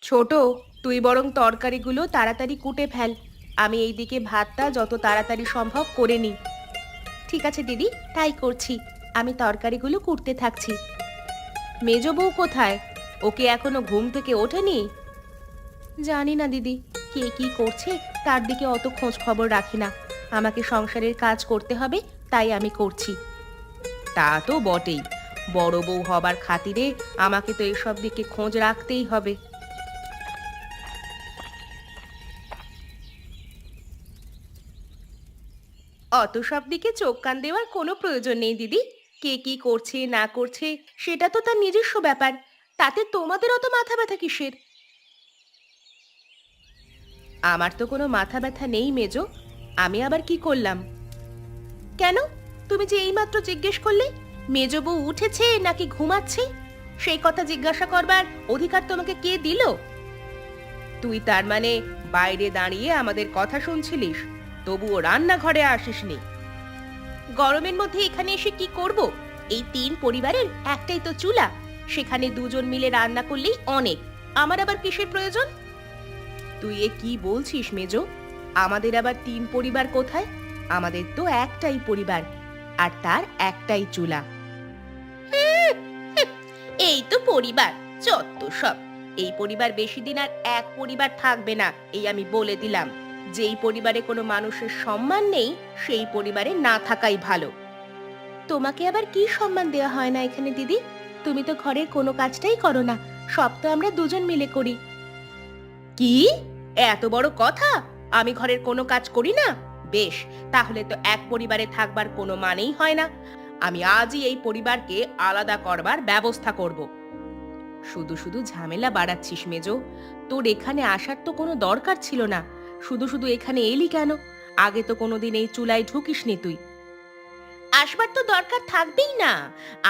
ছোট, তুই বরং তরকারিগুলো তাড়াতাড়ি কুটে ফেল। আমি এইদিকে ভাতটা যত তাড়াতাড়ি সম্ভব করে নিই। ঠিক আছে দিদি, তাই করছি। আমি তরকারিগুলো কুটতে থাকছি। মেজ বউ কোথায়? ওকে এখনো ঘুম থেকে ওঠেনি? জানি না দিদি, কে কি করছে তার দিকে অত খোঁজ খবর রাখি না। আমাকে সংসারের কাজ করতে হবে, তাই আমি করছি। তা তো বটেই, বড় বউ হবার খাতিরে আমাকে তো এসব দিকে খোঁজ রাখতেই হবে। অত সব দিকে চোখ কান দেওয়ার কোনো প্রয়োজন নেই দিদি। কে কি করছে না করছে সেটা তো তার নিজস্ব ব্যাপার। তাতে তোমাদের অত মাথা ব্যথা কিসের? আমার তো কোনো মাথা ব্যথা নেই মেজো। আমি আবার কি করলাম? কেন? তুমি যে এইমাত্র জিজ্ঞেস করলে মেজো বউ উঠেছে নাকি ঘুমাচ্ছে, সেই কথা জিজ্ঞাসা করবার অধিকার তোমাকে কে দিল? তুই তার মানে বাইরে দাঁড়িয়ে আমাদের কথা শুনছিলিস, তবুও রান্নাঘরে আসিসনি? গরমের মধ্যে এখানে এসে কি করব? এই তিন পরিবারের একটাই তো চুলা, সেখানে দুজন মিলে রান্না করলেই অনেক। আমার আবার কিসের প্রয়োজন? তুই এ কি বলছিস মেজো? আমাদের আবার তিন পরিবার কোথায়? আমাদের তো একটাই পরিবার, আর তার একটাই চুলা। এই তো পরিবার, যত সব। এই পরিবার বেশি দিন আর এক পরিবার থাকবে না, এই আমি বলে দিলাম। যেই পরিবারে কোনো মানুষের সম্মান নেই, সেই পরিবারে না থাকাই ভালো। তোমাকে আবার কি সম্মান দেওয়া হয় না এখানে দিদি? তুমি তো ঘরের কোনো কাজটাই করো না, সব তো আমরা দুজন মিলে করি। কি? এত বড় কথা? আমি ঘরের কোনো কাজ করি না? বেশ, তাহলে তো এক পরিবারে থাকবার কোনো মানেই হয় না। আমি আজই এই পরিবারকে আলাদা করবার ব্যবস্থা করব। শুধু শুধু ঝামেলা বাড়াচ্ছিস মেজো। তোর এখানে আসার তো কোনো দরকার ছিল না। শুধু শুধু এখানে এলি কেন? আগে তো কোনোদিন এই চুলায় ঢুকিসনি তুই। আসবার তো দরকার থাকবেই না।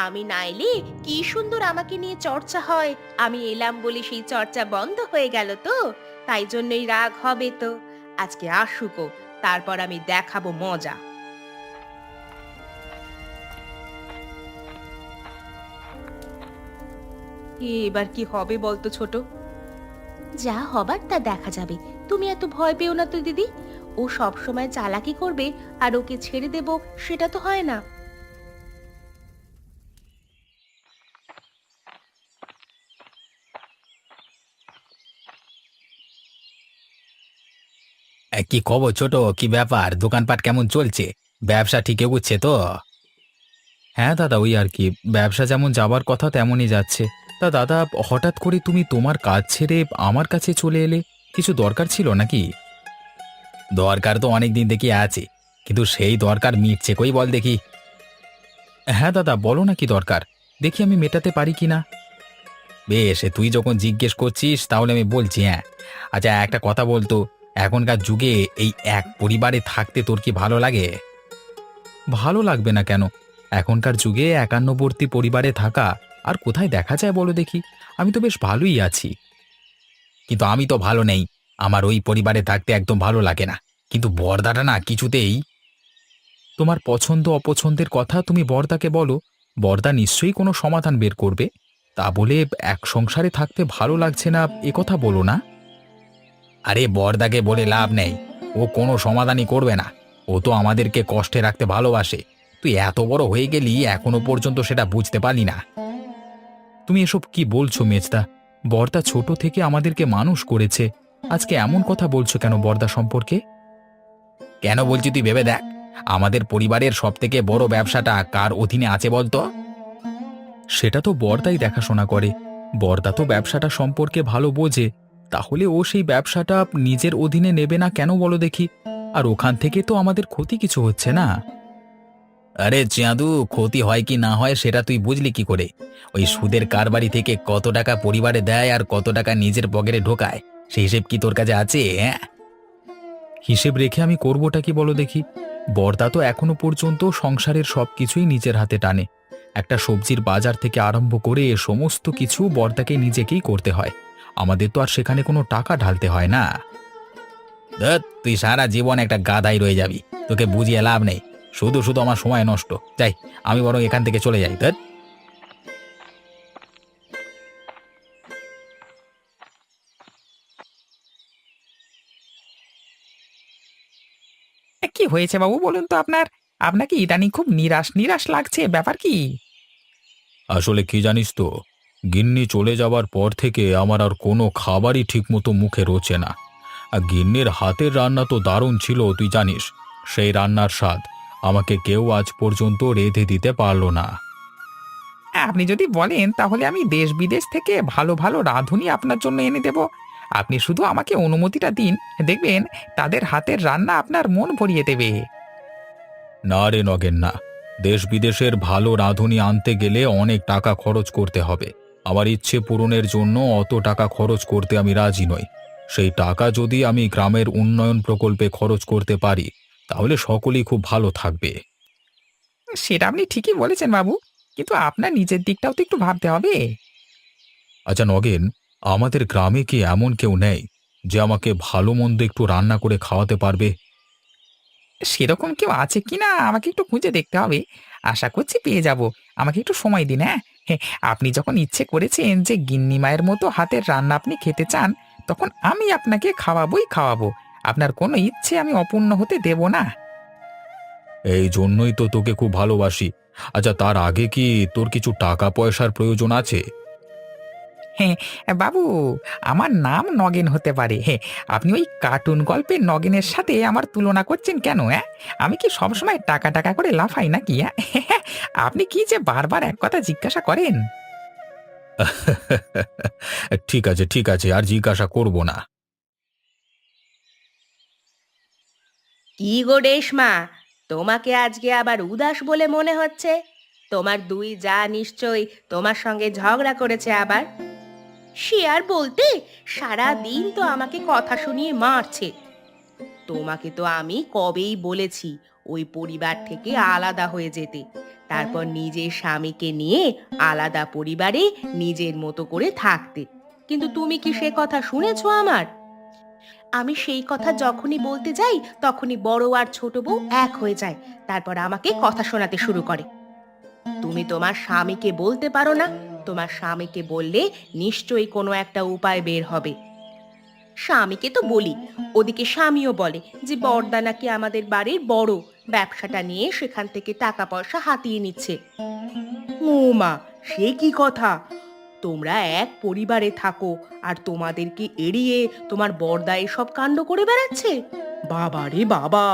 আমি না এলে কি সুন্দর আমাকে নিয়ে চর্চা হয়। আমি এলাম বলে সেই চর্চা বন্ধ হয়ে গেল তো, তাই জন্যই রাগ হবে তো। আজকে আসুকো, তারপর আমি দেখাবো মজা। এবার কি হবে বলতো ছোট? যা হবার তা দেখা যাবে। তুমি এত ভয় পেও না তো দিদি। ও সব সময় চালাকি করবে আর ওকে ছেড়ে দেব, সেটা তো হয় না। কি খবর ছোট? কি ব্যাপার? দোকানপাট কেমন চলছে? ব্যবসা ঠিক এগুচ্ছে তো? হ্যাঁ দাদা, ওই আর কি, ব্যবসা যেমন যাবার কথা তেমনই যাচ্ছে। তা দাদা, হঠাৎ করে তুমি তোমার কাজ ছেড়ে আমার কাছে চলে এলে, কিছু দরকার ছিল নাকি? দরকার তো অনেক দিন দেখি আছে, কিন্তু সেই দরকার মিটছে কই বল দেখি। হ্যাঁ দাদা, বলো না কি দরকার, দেখি আমি মেটাতে পারি কিনা। বেশ, তুই যখন জিজ্ঞেস করছিস তাহলে আমি বলছি। হ্যাঁ, আচ্ছা একটা কথা বলতো, এখনকার যুগে এই এক পরিবারে থাকতে তোর কি ভালো লাগে? ভালো লাগবে না কেন? এখনকার যুগে একান্নবর্তী পরিবারে থাকা আর কোথায় দেখা যায় বলো দেখি? আমি তো বেশ ভালোই আছি। কিন্তু আমি তো ভালো নেই, আমার ওই পরিবারে থাকতে একদম ভালো লাগে না। কিন্তু বর্দাটা না কিছুতেই। তোমার পছন্দ অপছন্দের কথা তুমি বর্দাকে বলো, বর্দা নিশ্চয়ই কোনো সমাধান বের করবে। তা বলে এক সংসারে থাকতে ভালো লাগছে না এ কথা বলো না। আরে বর্দাকে বলে লাভ নেই, ও কোনো সমাধানই করবে না। ও তো আমাদেরকে কষ্টে রাখতে ভালোবাসে। তুই এত বড় হয়ে গেলি এখনো পর্যন্ত সেটা বুঝতে পারলি না। তুমি এসব কি বলছো মেজদা? বর্দা ছোট থেকে আমাদেরকে মানুষ করেছে, আজকে এমন কথা বলছো কেন বর্দা সম্পর্কে? কেন বলছি তুই ভেবে দেখ, আমাদের পরিবারের সবথেকে বড় ব্যবসাটা কার অধীনে আছে বলতো? সেটা তো বর্দাই দেখাশোনা করে। বর্দা তো ব্যবসাটা সম্পর্কে ভালো বোঝে, তাহলে ও সেই ব্যবসাটা নিজের অধীনে নেবে না কেন বলো দেখি? আর ওখান থেকে তো আমাদের ক্ষতি কিছু হচ্ছে না। আরে চাঁদু, ক্ষতি হয় কি না হয় সেটা তুই বুঝলি কি করে? ওই সুদের কারবারি থেকে কত টাকা পরিবারে দেয় আর কত টাকা নিজের পকেটে ঢোকায়, সেই হিসেব কি তোর কাছে আছে? হ্যাঁ, হিসেব রেখে আমি করবোটা কি বলো দেখি? বর্দা তো এখনো পর্যন্ত সংসারের সবকিছুই নিজের হাতে টানে। একটা সবজির বাজার থেকে আরম্ভ করে সমস্ত কিছু বর্দাকে নিজেকেই করতে হয়। আমাদের তো আর সেখানে কোনো টাকা ঢালতে হয় না। ধ্যাৎ, তুই সারা জীবন একটা গাধাই রয়ে যাবি, তোকে বুঝিয়ে লাভ নেই। শুধু শুধু আমার সময় নষ্ট। যাই, আমি বরং এখান থেকে চলে যাই। ধ্যাৎ। হয়েছে বাবু বলুন তো আপনার? আপনাকে ইদানিং খুব নিরাশ নিরাশ লাগছে, ব্যাপার কি? আসলে কি জানিস তো, গিন্নি চলে যাবার পর থেকে আমার আর কোনো খাবারই ঠিকমতো মুখে রোচে না। আর গিন্নির হাতের রান্না তো দারুণ ছিল, তুই জানিস। সেই রান্নার স্বাদ আমাকে কেউ আজ পর্যন্ত রেঁধে দিতে পারলো না। আপনি যদি বলেন তাহলে আমি দেশ বিদেশ থেকে ভালো ভালো রাঁধুনি আপনার জন্য এনে দেব। আপনি শুধু আমাকে অনুমতিটা দিন, দেখবেন তাদের হাতের রান্না আপনার মন ভরিয়ে দেবে। না রে নগেন, না। দেশ বিদেশের ভালো রাঁধুনি আনতে গেলে অনেক টাকা খরচ করতে হবে। আমার ইচ্ছে পূরণের জন্য অত টাকা খরচ করতে আমি রাজি নই। সেই টাকা যদি আমি গ্রামের উন্নয়ন প্রকল্পে খরচ করতে পারি, তাহলে সকলেই খুব ভালো থাকবে। সেটা আপনি ঠিকই বলেছেন বাবু, কিন্তু আপনার নিজের দিকটাও তো একটু ভাবতে হবে। আচ্ছা নগেন, আমাদের গ্রামে কি এমন কেউ নেই যে আমাকে ভালো মন্দ একটু রান্না করে খাওয়াতে পারবে? সেরকম কেউ আছে কিনা আমাকে একটু খুঁজে দেখতে হবে। আশা করছি পেয়ে যাব। আমাকে একটু সময় দিন, হ্যাঁ? হ্যাঁ, আপনি যখন ইচ্ছে করেছেন যে গিন্নি মায়ের মতো হাতের রান্না আপনি খেতে চান, তখন আমি আপনাকে খাওয়াবোই খাওয়াবো। আপনার কোনো ইচ্ছে আমি অপূর্ণ হতে দেব না। এই জন্যই তো তোকে খুব ভালোবাসি। আচ্ছা, তার আগে কি তোর কিছু টাকা পয়সার প্রয়োজন আছে? হ্যাঁ, বাবু, আমার নাম নগেন হতে পারে। হ্যাঁ, আপনি ওই কার্টুন গল্পের নগেনের সাথে আমার তুলনা করছেন কেন, হ্যাঁ? আমি কি সবসময় টাকা টাকা করে লাফাই নাকি, হ্যাঁ? আপনি কি যে বারবার এক কথা জিজ্ঞাসা করেন? ঠিক আছে, ঠিক আছে, আর জিজ্ঞাসা করব না। কি গো রেশমা, তোমাকে আজকে আবার উদাস বলে মনে হচ্ছে। তোমার দুই যা নিশ্চয়ই তোমার সঙ্গে ঝগড়া করেছে আবার। সে আর বলতে, সারা দিন তো আমাকে কথা শুনিয়ে মারছে। তোমাকে তো আমি কবেই বলেছি ওই পরিবার থেকে আলাদা হয়ে যেতে, তারপর নিজের স্বামীকে নিয়ে আলাদা পরিবারে নিজের মতো করে থাকতে। কিন্তু তুমি কি সে কথা শুনেছো আমার? আমি সেই কথা যখনই বলতে যাই তখনই বড় আর ছোট বউ এক হয়ে যায়, তারপর আমাকে কথা শোনাতে শুরু করে। তুমি তোমার স্বামীকে বলতে পারো না? তোমার স্বামীকে বললে নিশ্চয়ই কোনো একটা উপায় বের হবে। স্বামীকে তো বলি, ওদিকে স্বামীও বলে যে বড়দা নাকি আমাদের বাড়ির বড়, ব্যবসাটা নিয়ে সেখান থেকে টাকা পয়সা হাতিয়ে নিচ্ছে। ও মা, সে কি কথা! তোমরা এক পরিবারে থাকো আর তোমাদেরকে এড়িয়ে তোমার বড়দা এসব কাণ্ড করে বেড়াচ্ছে? বাবা রে বাবা,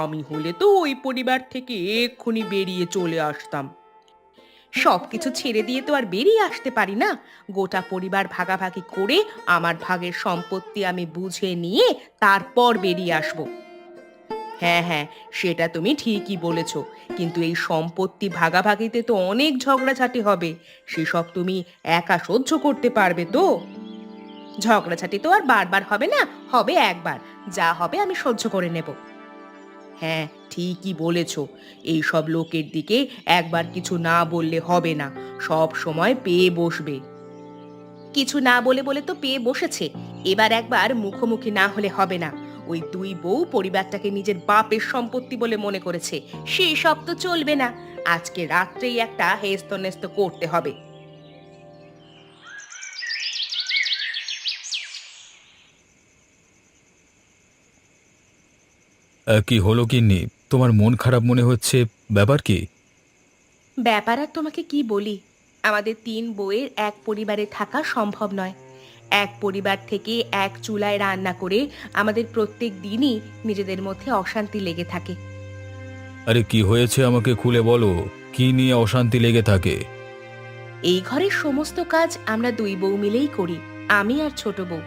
আমি হলে তো ওই পরিবার থেকে এক্ষুনি বেরিয়ে চলে আসতাম। সবকিছু ছেড়ে দিয়ে তো আর বেরিয়ে আসতে পারি না। গোটা পরিবার ভাগাভাগি করে আমার ভাগের সম্পত্তি আমি বুঝে নিয়ে তারপর বেরিয়ে আসব। হ্যাঁ হ্যাঁ, সেটা তুমি ঠিকই বলেছ, কিন্তু এই সম্পত্তি ভাগাভাগিতে তো অনেক ঝগড়াঝাটি হবে। সেসব তুমি একা সহ্য করতে পারবে তো? ঝগড়াঝাটি তো আর বারবার হবে না, হবে একবার। যা হবে আমি সহ্য করে নেব। হ্যাঁ, ঠিকই বলেছ। এই সব লোকের দিকে একবার কিছু না বললে হবে না, সব সময় পেয়ে বসবে। কিছু না বলে বলে তো পেয়ে বসেছে, এবার একবার মুখোমুখি না হলে হবে না। ওই দুই বউ পরিবারটাকে নিজের বাপের সম্পত্তি বলে মনে করেছে, সেই সব তো চলবে না। আজকে রাত্রেই একটা হেস্তনেস্ত করতে হবে। কি হলো গিন্নি? তোমার মন খারাপ মনে হচ্ছে, ব্যাপার কি? ব্যাপার আর তোমাকে কি বলি, আমাদের তিন বউয়ের এক পরিবারে থাকা সম্ভব নয়। এক পরিবার থেকে এক চুলায় রান্না করে আমাদের প্রত্যেক দিনই নিজেদের মধ্যে অশান্তি লেগে থাকে। আরে কি হয়েছে আমাকে খুলে বলো। কি নিয়ে অশান্তি লেগে থাকে? এই ঘরের সমস্ত কাজ আমরা দুই বউ মিলেই করি, আমি আর ছোট বউ।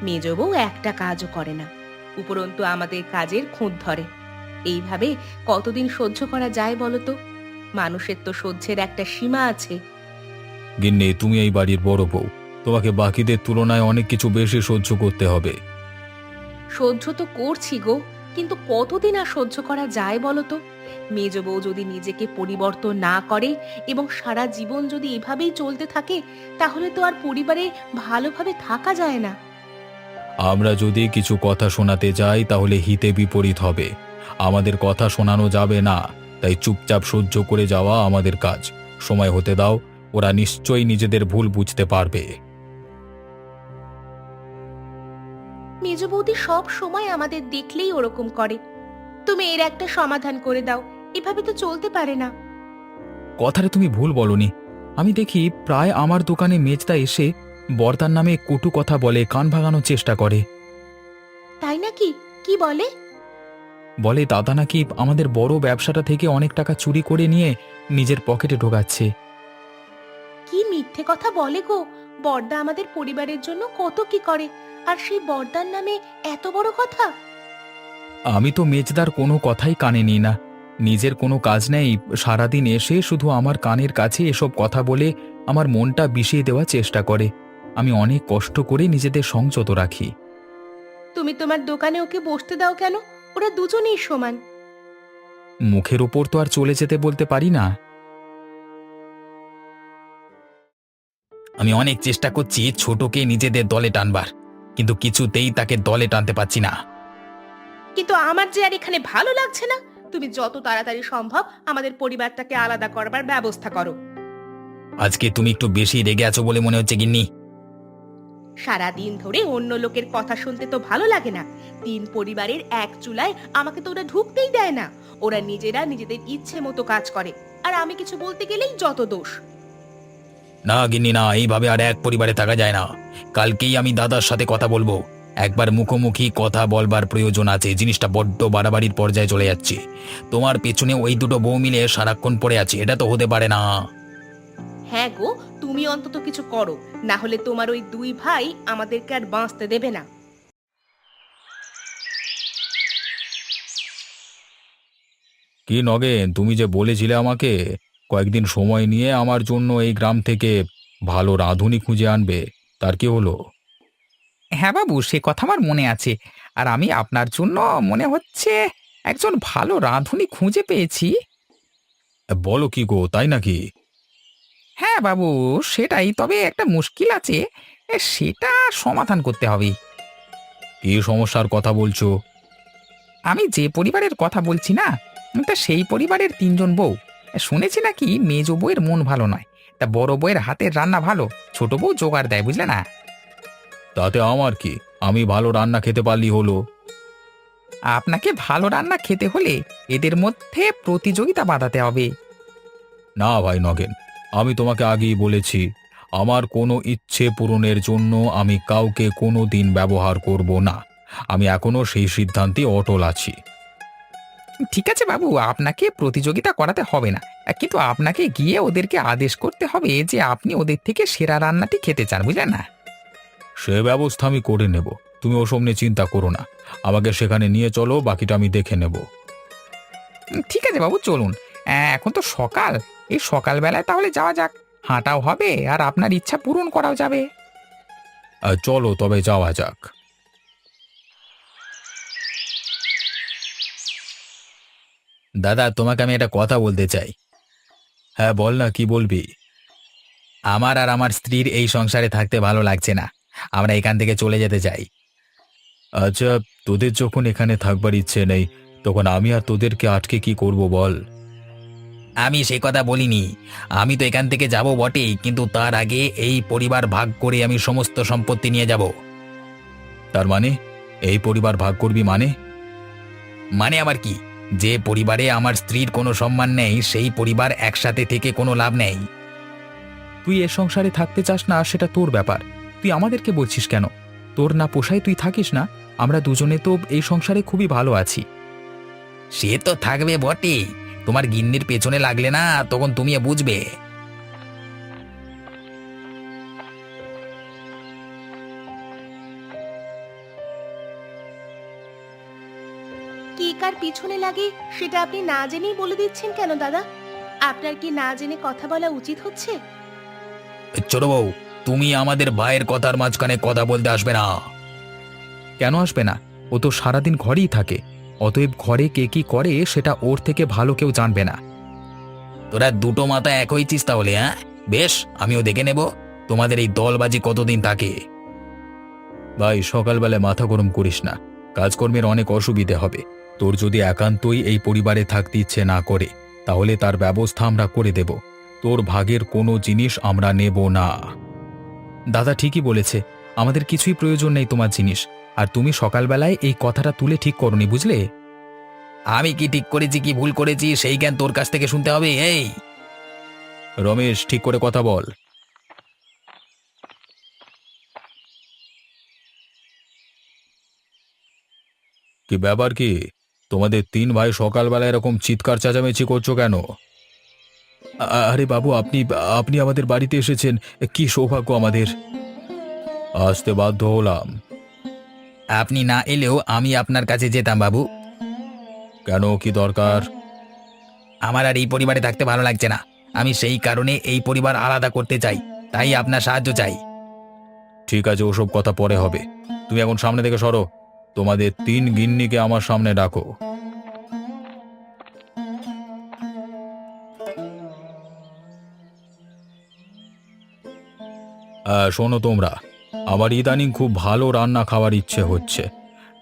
মেজ বউ একটা কাজও করে না, উপরন্তু আমাদের কাজের খুঁত ধরে। এইভাবে কতদিন সহ্য করা যায় বলো তো? মানুষের তো সহ্যের একটা সীমা আছে। গিন্নি, তুমি এই বাড়ির বড় বউ, তোমাকে বাকিদের তুলনায় অনেক কিছু বেশি সহ্য করতে হবে। সহ্য তো করছি গো, কিন্তু কতদিন আর সহ্য করা যায় বলো তো? মেজ বউ যদি নিজেকে পরিবর্তন না করে এবং সারা জীবন যদি এভাবেই চলতে থাকে, তাহলে তো আর পরিবারে ভালোভাবে থাকা যায় না। আমরা যদি কিছু কথা শোনাতে যাই তাহলে হিতে বিপরীত হবে। আমাদের কথা শোনানো যাবে না, তাই চুপচাপ সহ্য করে যাওয়া আমাদের কাজ। সময় হতে দাও, ওরা নিশ্চয়ই নিজেদের ভুল বুঝতে পারবে। মেজ বৌদি সব সময় আমাদের দেখলেই ওরকম করে। তুমি এর একটা সমাধান করে দাও, এভাবে তো চলতে পারে না। কথাটা তুমি ভুল বলনি। আমি দেখি প্রায় আমার দোকানে মেজদা এসে বর্দার নামে কটু কথা বলে, কান ভাঙানোর চেষ্টা করে। তাই নাকি? কি বলে? বলে দাদা নাকি আমাদের বড় ব্যবসাটা থেকে অনেক টাকা চুরি করে নিয়ে নিজের পকেটে ঢোকাচ্ছে। কি মিথ্যে কথা বলে গো! বড়দা আমাদের পরিবারের জন্য কত কি করে, আর সেই বড়দার নামে এত বড় কথা! আমি তো মেজদার কোনো কথাই কানে নিই না। নিজের কোনো কাজ নেই, সারাদিন এসে শুধু আমার কানের কাছে এসব কথা বলে আমার মনটা বিষিয়ে দেওয়ার চেষ্টা করে। আমি অনেক কষ্ট করে নিজেদের সংযত রাখি। তুমি তোমার দোকানে ওকে বসতে দাও কেন? ওরা দুজনেই সমান। মুখের ওপর তো আর চলে যেতে বলতে পারি না। আমি অনেক চেষ্টা করছি ছোটকে নিজেদের দলে টানবার, কিন্তু কিছুতেই তাকে দলে টানতে পারছি না। কিন্তু আমার যে আর এখানে ভালো লাগছে না। তুমি যত তাড়াতাড়ি সম্ভব আমাদের পরিবারটাকে আলাদা করবার ব্যবস্থা করো। আজকে তুমি একটু বেশি রেগে আছো বলে মনে হচ্ছে গিন্নি। সারাদিন ধরে অন্য লোকের কথা শুনতে তো ভালো লাগে না। তিন পরিবারের এক চুলায় আমাকে তো ওরা ঢুকতেই দেয় না। ওরা নিজেরা নিজেদের ইচ্ছে মতো কাজ করে, আর আমি কিছু বলতে গেলেই যত দোষ। না গিন্নি না, এইভাবে আর এক পরিবারে থাকা যায় না। কালকেই আমি দাদার সাথে কথা বলবো। একবার মুখোমুখি কথা বলবার প্রয়োজন আছে। জিনিসটা বড্ড বাড়াবাড়ির পর্যায়ে চলে যাচ্ছে। তোমার পেছনে ওই দুটো বউ মিলে সারাক্ষণ পড়ে আছে, এটা তো হতে পারে না। হ্যাঁ গো, তুমি অন্তত কিছু করো, না হলে তোমার ওই দুই ভাই আমাদেরকে আর বাঁচতে দেবে না। কি নগেন, তুমি যে বলেছিলে আমাকে কয়েকদিন সময় নিয়ে আমার জন্য এই গ্রাম থেকে ভালো রাঁধুনি খুঁজে আনবে, তার কি হলো? হ্যাঁ বাবু, সে কথা আমার মনে আছে। আর আমি আপনার জন্য মনে হচ্ছে একজন ভালো রাঁধুনি খুঁজে পেয়েছি। বলো কি গো, তাই নাকি? হ্যাঁ বাবু, সেটাই। তবে একটা মুশকিল আছে, সেটা সমাধান করতে হবে। কি সমস্যার কথা বলছো? আমি যে পরিবারের কথা বলছি না, তা সেই পরিবারের তিনজন বউ। শুনেছি নাকি মেজ বউয়ের মন ভালো নয়, তা বড় বউয়ের হাতের রান্না ভালো, ছোট বউ জোগাড় দেয়, বুঝলে না? তাতে আমার কি, আমি ভালো রান্না খেতে পারলি হলো। আপনাকে ভালো রান্না খেতে হলে এদের মধ্যে প্রতিযোগিতা বাঁধাতে হবে। না ভাই নগেন, আমি তোমাকে আগেই বলেছি, আমার কোনো ইচ্ছে পূরণের জন্য আমি কাউকে কোনো দিন ব্যবহার করব না। আমি এখনো সেই সিদ্ধান্তে অটল আছি। ঠিক আছে বাবু, আপনাকে প্রতিযোগিতা করাতে হবে না, কিন্তু আপনাকে গিয়ে ওদেরকে আদেশ করতে হবে যে আপনি ওদের থেকে সেরা রান্নাটি খেতে চান, বুঝলেন না? সে ব্যবস্থা আমি করে নেব, তুমি ওসব নিয়ে চিন্তা করো না। আমাকে সেখানে নিয়ে চলো, বাকিটা আমি দেখে নেব। ঠিক আছে বাবু, চলুন। এখন তো সকাল, এই সকালবেলায় তাহলে যাওয়া যাক। হাঁটাও হবে আর আপনার ইচ্ছা পূরণ করাও যাবে। চলো তবে যাওয়া যাক। দাদা, তোমাকে আমি একটা কথা বলতে চাই। হ্যাঁ বল না, কি বলবি? আমার আর আমার স্ত্রীর এই সংসারে থাকতে ভালো লাগছে না। আমরা এখান থেকে চলে যেতে চাই। আচ্ছা, তোদের যখন এখানে থাকবার ইচ্ছে নেই, তখন আমি আর তোদেরকে আটকে কি করব বল? আমি সেই কথা বলিনি। আমি তো এখান থেকে যাব বটেই, কিন্তু তার আগে এই পরিবার ভাগ করে আমি সমস্ত সম্পত্তি নিয়ে যাব। তার মানে এই পরিবার ভাগ করবি মানে? মানে আবার কি? যে পরিবারে আমার স্ত্রীর কোনো সম্মান নেই, সেই পরিবার একসাথে থেকে কোনো লাভ নেই। তুই এ সংসারে থাকতে চাস না, সেটা তোর ব্যাপার। তুই আমাদেরকে বলছিস কেন? তোর না পোষায় তুই থাকিস না। আমরা দুজনে তো এই সংসারে খুবই ভালো আছি। সে তো থাকবে বটেই, তোমার গিন্নির পেছনে লাগলে না, তখন তুমি বুঝবে। কি কার পিছনে লাগে সেটা আপনি না জেনেই বলে দিচ্ছেন কেন দাদা? আপনার কি না জেনে কথা বলা উচিত হচ্ছে? ছোট বউ, তুমি আমাদের ভাইয়ের কথার মাঝখানে কথা বলতে আসবে না। কেন আসবে না? ও তো সারাদিন ঘরেই থাকে। অতএব ঘরে কে কি করে সেটা ওর থেকে ভালো কেউ জানবে না। তোরা দুটো মাথা এক হয়েছিস তাহলে? হ্যাঁ বেশ, আমিও দেখে নেব তোমাদের এই দলবাজি কতদিন থাকে। ভাই, সকালবেলায় মাথা গরম করিস না। কাজকর্মের অনেক অসুবিধে হবে। তোর যদি একান্তই এই পরিবারে থাকতে ইচ্ছে না করে, তাহলে তার ব্যবস্থা আমরা করে দেব। তোর ভাগের কোনো জিনিস আমরা নেব না। দাদা ঠিকই বলেছে, আমাদের কিছুই প্রয়োজন নেই তোমার জিনিস। আর তুমি সকালবেলায় এই কথাটা তুলে ঠিক করনি, বুঝলে? আমি কি ঠিক করেছি কি ভুল করেছি সেই জ্ঞান তোর কাছ থেকে শুনতে হবে এই। রমেশ, ঠিক করে কথা বল। কি ব্যাপার কি? তোমাদের তিন ভাই সকালবেলা এরকম চিৎকার চেঁচামেচি করছো কেন? আরে বাবু, আপনি আপনি আমাদের বাড়িতে এসেছেন, কি সৌভাগ্য আমাদের। আসতে বাধ্য হলাম। আপনি না এলেও আমি আপনার কাছে যেতাম বাবু। কেন, কি দরকার? আমার আর এই পরিবারে থাকতে ভালো লাগছে না। আমি সেই কারণে এই পরিবার আলাদা করতে চাই, তাই আপনার সাহায্য চাই। ঠিক আছে, ওসব কথা পরে হবে। তুমি এখন সামনে থেকে সরো। তোমাদের তিন গিন্নিকে আমার সামনে ডাকো। শোনো তোমরা, আমার ইদানিং খুব ভালো রান্না খাওয়ার ইচ্ছে হচ্ছে।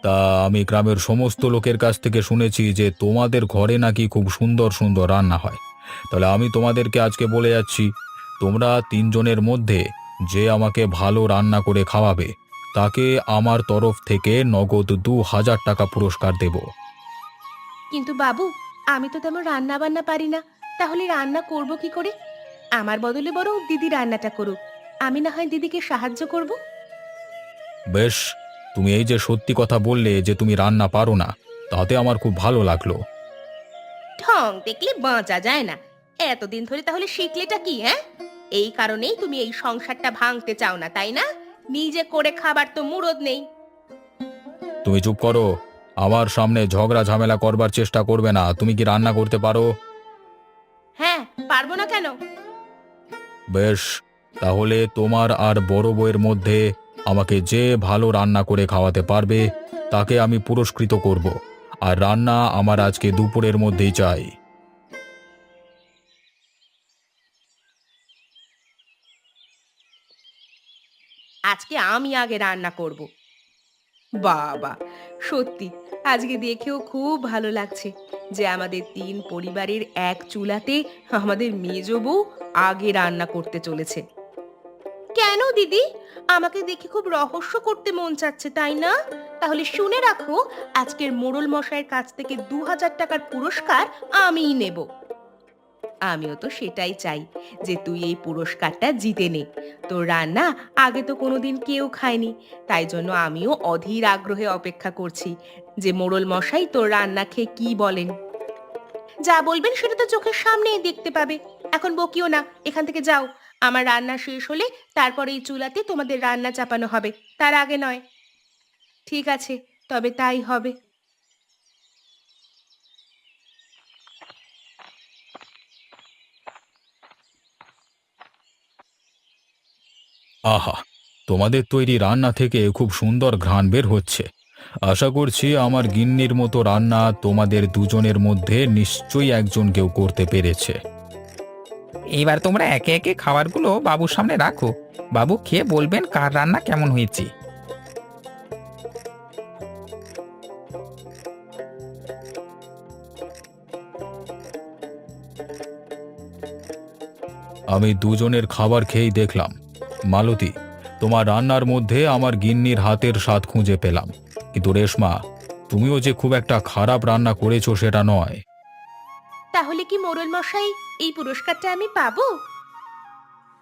তা আমি গ্রামের সমস্ত লোকের কাছ থেকে শুনেছি যে তোমাদের ঘরে নাকি খুব সুন্দর সুন্দর রান্না হয়। তাহলে আমি তোমাদেরকে আজকে বলে যাচ্ছি, তোমরা তিনজনের মধ্যে যে আমাকে ভালো রান্না করে খাওয়াবে তাকে আমার তরফ থেকে নগদ ২,০০০ টাকা পুরস্কার দেব। কিন্তু বাবু, আমি তো তেমন রান্না বান্না পারি না, তাহলে রান্না করব কি করে? আমার বদলে বরং দিদি রান্নাটা করুক, আমি না হয় দিদিকে সাহায্য করব। বেশ, তুমি এই যে সত্যি কথা বললে যে তুমি রান্না পারো না, তাতে আমার খুব ভালো লাগলো। ঠং দেখলে বাঁচা যায় না। এতদিন ধরে তাহলে শিখলেটা কি, হ্যাঁ? এই কারণেই তুমি এই সংসারটা ভাঙতে চাও না, তাই না? নিজে করে খাবার তো মুরদ নেই। তুমি চুপ করো। আমার সামনে ঝগড়া ঝামেলা করবার চেষ্টা করবে না। তুমি কি রান্না করতে পারো? হ্যাঁ, পারবো না কেন? বেশ, তাহলে তোমার আর বড় বউয়ের মধ্যে আমাকে যে ভালো রান্না করে খাওয়াতে পারবে তাকে আমি পুরস্কৃত করব। আর রান্না আমার আজকে দুপুরের মধ্যেই চাই। আজকে আমি আগে রান্না করব। বাবা, সত্যি আজকে দেখেও খুব ভালো লাগছে যে আমাদের তিন পরিবারের এক চুলাতে আমাদের মেজ বউ আগে রান্না করতে চলেছে। কেন দিদি, আমাকে দেখে খুব রহস্য করতে মন চাচ্ছে, তাই না? তাহলে শুনে রাখো, আজকের মোড়ল মশাইয়ের কাছ থেকে ২,০০০ টাকার পুরস্কার আমিই নেব। আমিও তো সেটাই চাই, যে তুই এই পুরস্কারটা জিতে নে। তোর রান্না আগে তো কোনোদিন কেউ খায়নি, তাই জন্য আমিও অধীর আগ্রহে অপেক্ষা করছি যে মোড়ল মশাই তোর রান্না খেয়ে কি বলেন। যা বলবেন সেটা তো চোখের সামনেই দেখতে পাবে। এখন বকিও না, এখান থেকে যাও। আমার রান্না শেষ হলে তারপরে এই চুলাতে তোমাদের রান্না চাপানো হবে, তার আগে নয়। ঠিক আছে, তবে তাই হবে। আহা, তোমাদের তৈরি রান্না থেকে খুব সুন্দর ঘ্রাণ বের হচ্ছে। আশা করছি আমার গিন্নির মতো রান্না তোমাদের দুজনের মধ্যে নিশ্চয়ই একজন কেউ করতে পেরেছে। এইবার তোমরা একে একে খাবারগুলো বাবুর সামনে রাখো। বাবু খেয়ে বলবেন কার রান্না কেমন হয়েছে। আমি দুজনের খাবার খেয়েই দেখলাম, মালতী, তোমার রান্নার মধ্যে আমার গিন্নির হাতের স্বাদ খুঁজে পেলাম। কিন্তু রেশমা, তুমিও যে খুব একটা খারাপ রান্না করেছো সেটা নয়। তাহলে কি মোড়ল মশাই, এই পুরস্কারটা আমি পাবো?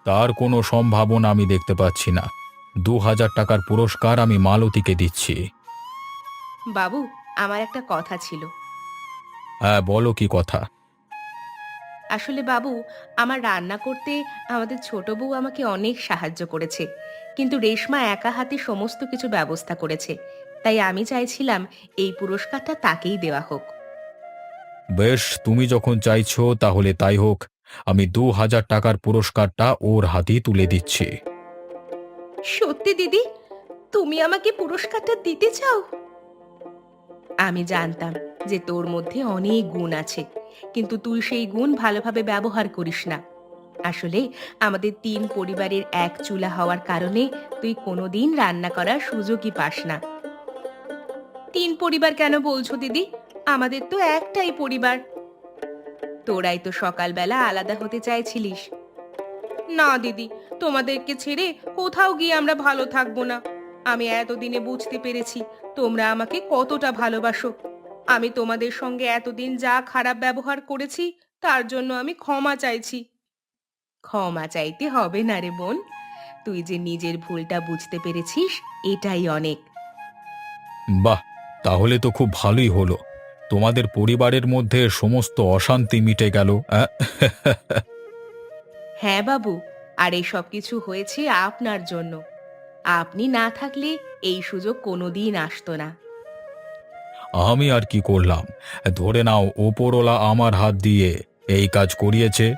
তার কোনো সম্ভাবনা আমি দেখতে পাচ্ছি না। ২,০০০ টাকার পুরস্কার আমি মালতীকে দিচ্ছি। বাবু, আমার একটা কথা ছিল। হ্যাঁ, বলো কি কথা? আসলে বাবু, আমার রান্না করতে আমাদের ছোট বউ আমাকে অনেক সাহায্য করেছে, কিন্তু রেশমা একা হাতে সমস্ত কিছু ব্যবস্থা করেছে। তাই আমি চাইছিলাম এই পুরস্কারটা তাকেই দেওয়া হোক। বেশ, তুমি যখন চাইছো তাহলে তাই হোক। আমি ২,০০০ টাকার পুরস্কারটা ওর হাতেই তুলে দিচ্ছি। সত্যি দিদি, তুমি আমাকে পুরস্কারটা দিতে চাও? আমি জানতাম যে তোর মধ্যে অনেক গুণ আছে, কিন্তু তুই সেই গুণ ভালোভাবে ব্যবহার করিস না। আসলে আমাদের তিন পরিবারের এক চুলা হওয়ার কারণে তুই কোনোদিন রান্না করার সুযোগই পাস না। তিন পরিবার কেন বলছো দিদি? আমাদের তো একটাই পরিবার। তোরাই তো সকালবেলা আলাদা হতে চাইছিলিস। না দিদি, তোমাদেরকে ছেড়ে কোথাও গিয়ে আমরা ভালো থাকবো না। আমি এতদিনে বুঝতে পেরেছি তোমরা আমাকে কতটা ভালোবাসো। আমি তোমাদের সঙ্গে এতদিন যা খারাপ ব্যবহার করেছি তার জন্য আমি ক্ষমা চাইছি। ক্ষমা চাইতে হবে না রে বোন, তুই যে নিজের ভুলটা বুঝতে পেরেছিস এটাই অনেক। বাহ, তাহলে তো খুব ভালোই হলো। তোমাদের পরিবারের মধ্যে সমস্ত অশান্তি মিটে গেল। হ্যাঁ বাবু, আর এই সব কিছু হয়েছে আপনার জন্য। আপনি না থাকলে এই সুযোগ কোনোদিন আসতো না। আমি আর কি করলাম? ধরে নাও ওপরওয়ালা আমার হাত দিয়ে এই কাজ করিয়েছে।